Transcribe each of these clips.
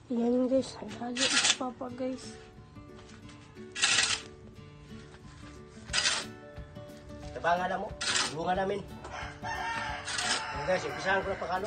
Ayan guys, naghago si Papa guys. Tabangan na mo. Bunga namin. Ayan guys, umpisahan ko na pakalo.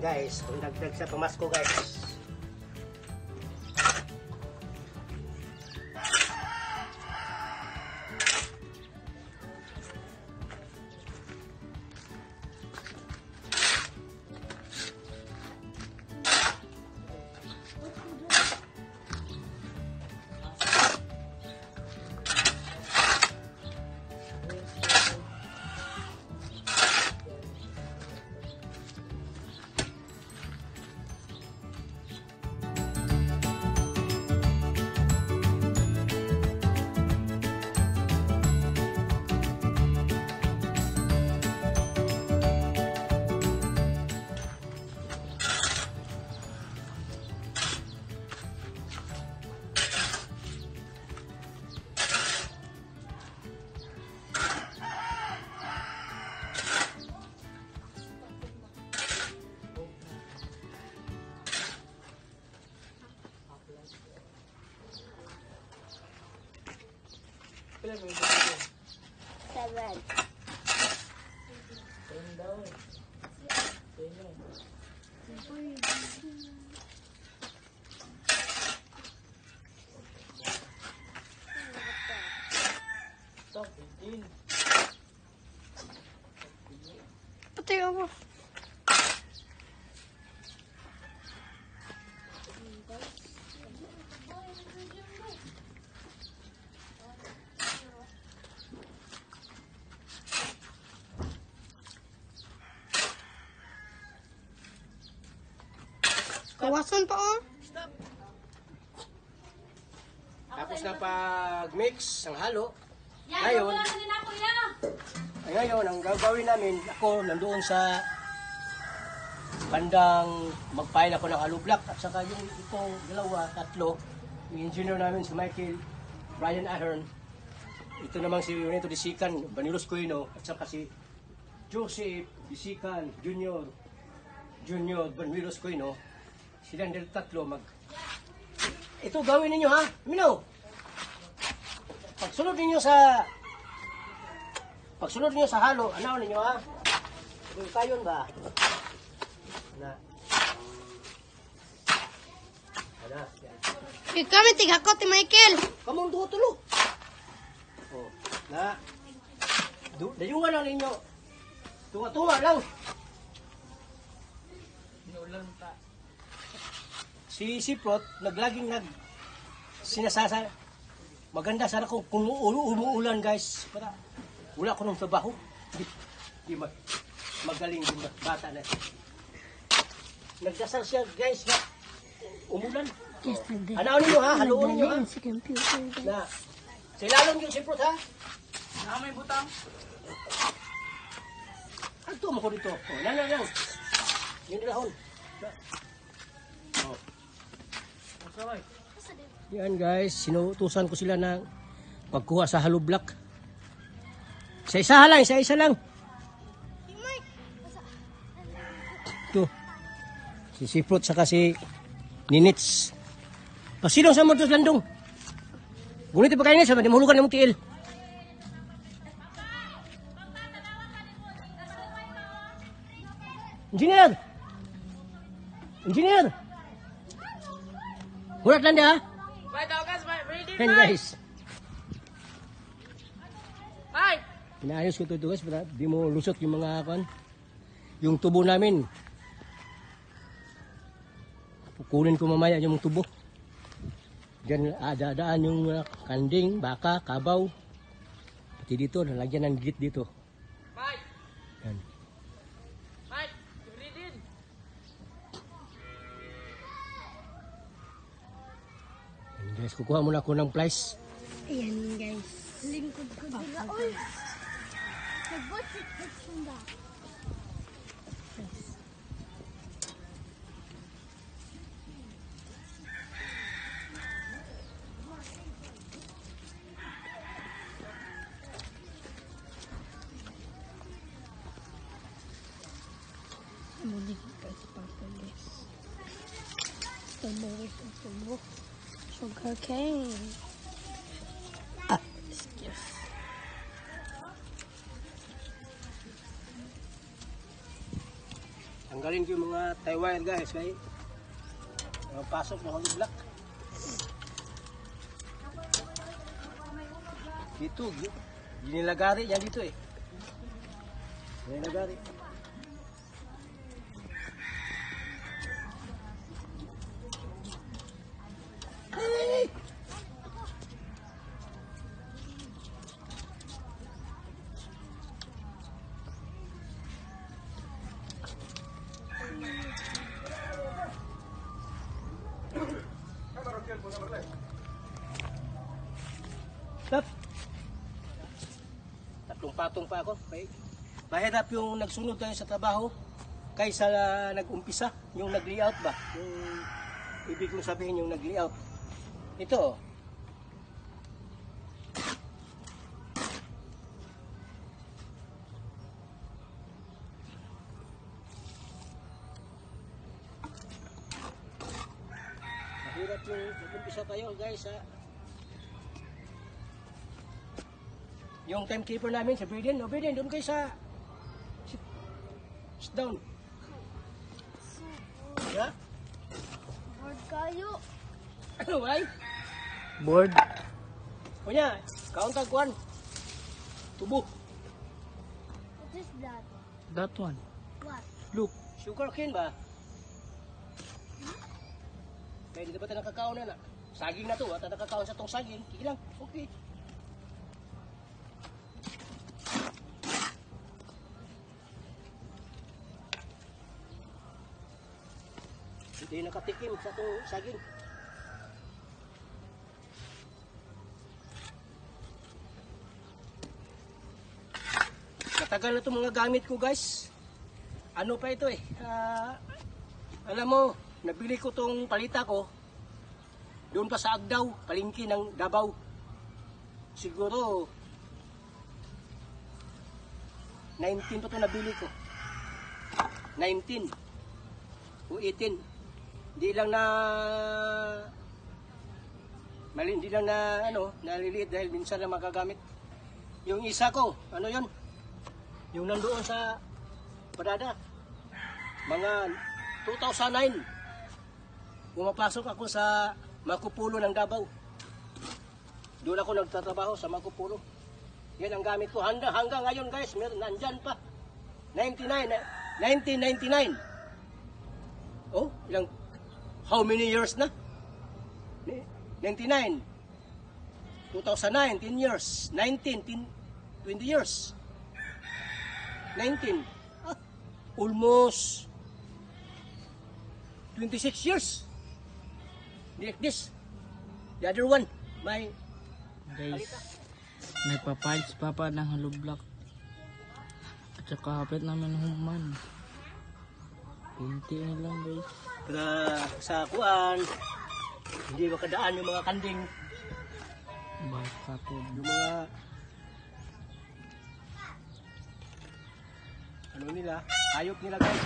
Guys, kung dagdag sa pamasko guys. Ilan mo yung dito? 7. Ilan daw eh. Ilan. Stop, 15. Patay ako. Kawasan pa oh. Tapos na pag-mix ang halo. Ngayon, ang gagawin namin, ako nandoon sa bandang mag-file ako ng halo block at saka yung itong dalawa, tatlo, yung engineer namin si Michael, Brian Ahern, ito namang si Renato Disikan, Banilos Coino, at saka si Joseph Disikan Jr. Banilos Coino, silang dahil tatlo ito gawin ninyo ha, minaw! Pagsunod ninyo sa halo, ano ninyo ha? Kung kayon ba? Na. Yan. Kami tigakot ni Michael. Kamong tulo. Oh, na. Dayuan lang ninyo. Tunga-tunga lang. Inulan ta. Si Siprot, naglaging sinasasa. Maganda sana kung umuulan guys. Para wala ko ng trabaho. Di magaling din bata na. Nagdasal siya guys na umulan. Yesterday. Ano ninyo ha? Haluon ninyo ha? Si computer. Na. Sa ilalong yung Siprot ha? May butang. Agto mo ko dito. Oh, yan. Yung nilahon. Oh. Masaway. Yan guys, sinutusan ko sila ng pagkuha sa halo block. Isa-isa lang. Ito. Si Siprot saka si Ninits. Pasilong sa mga landong. Gunit pa kayo nila, di mahulugan ng tiil. Engineer! Hulat lang ha? Bye, Dogas. Bye. Ready, Yan guys. Bye. Inaayos ko ito guys para di mo lusot yung mga yung tubo namin. Kukunin ko mamaya yung tubo. Diyan dadaan yung kanding, baka, kabaw. Pati dito, nalagyan ng git dito. Bye. Yan. Bye. Ready din. Guys, kukuha muna ako ng plies. Ayan guys. Lingkod ko nila. Oy! Nag-botsit ko sunda. Muli guys, papalis. Tubo guys, tubo. Sugar cane. Excuse. Tanggalin ko yung mga tie wire guys. Kaya mga pasok na hollow block. Dito, ginilagari yan dito eh. Ginilagari. Stop. Tatlong patong pa ako. Mahirap yung nagsunod tayo sa trabaho kaysa nag-umpisa, yung nag-layout ba? Yung ibig mo sabihin yung nag-layout. Ito. Mahirap yung nag-umpisa tayo guys ha. Yung timekeeper namin, si Biden, doon kayo sa... Sit down. Yeah? Board kayo. Ano, why? Board. O niya, count kuan. Tubo. What is that? That one. What? Look. Sugar cane ba? Kaya di ba tayo nakakaon na na? Saging na to, tayo nakakaon sa tong saging. Sige lang, okay. Hindi nakatikim sa itong saging. Matagal na itong mga gamit ko guys. Ano pa ito eh. Alam mo, nabili ko itong palita ko. Doon pa sa Agdaw, palengke ng Davao. Siguro 19 pa ito nabili ko. 19 o 18. Hindi lang na naliliit dahil minsan na magagamit. Yung isa ko, ano yun? Yung nandoon sa Padada. Mga 2009. Pumapasok ako sa Makupulo ng Davao. Doon ako nagtatrabaho sa Makupulo. Yan ang gamit ko. Hanggang ngayon guys, meron nandyan pa. 1999. Oh, ilang how many years na? 99. 2009, 10 years. 19, 20 years. 19. Almost 26 years. Like this. The other one, my... Guys, nagpa-piles pa ng hollow block. At saka hapit namin human. Kunti na lang guys. Para sa kuan, hindi makadaan yung mga kanding. Baka po. Yung mga... Ano nila, hayop nila guys.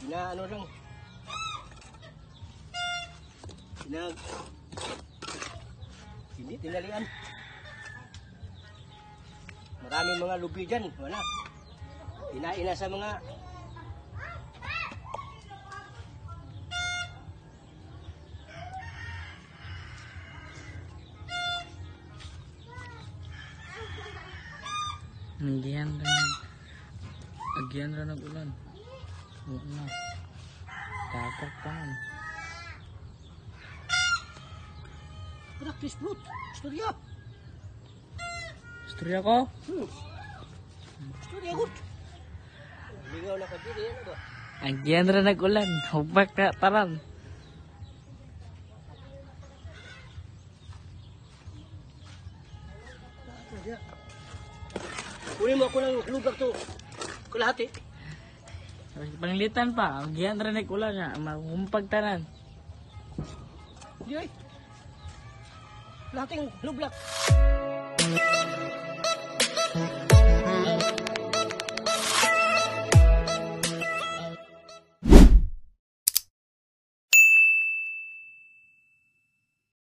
Ano lang. Hindi tinalian. Maraming mga lubi dyan. Wala. Inaina sa mga... Agyan ra nag-ulan. Huwag na. Tatak pa man. Practice fruit. Istorya. Istorya ko? Istorya good. Lingaw na kadiri. Ano ba? Agyan ra nag-ulan. Hubak na taran. Kunin mo ako ng lugar to. Kalahati. Panglitan pa. Ang giyan rin ko lang nga. Mahumpagtanan. Di ay. Lahating lublak.